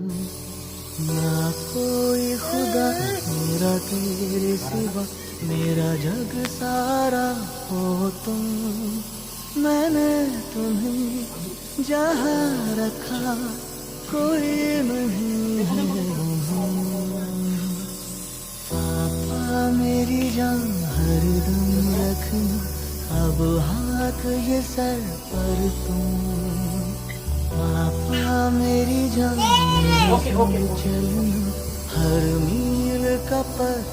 ना कोई खुदा मेरा तेरे सिवा, मेरा जग सारा हो तुम। मैंने तुम्हें जहाँ रखा कोई नहीं है वहाँ। पापा मेरी जान हरदम रखना, अब हाथ ये सर पर तुम। पापा मेरी जान मेरे संग चलना, हर मील का पथ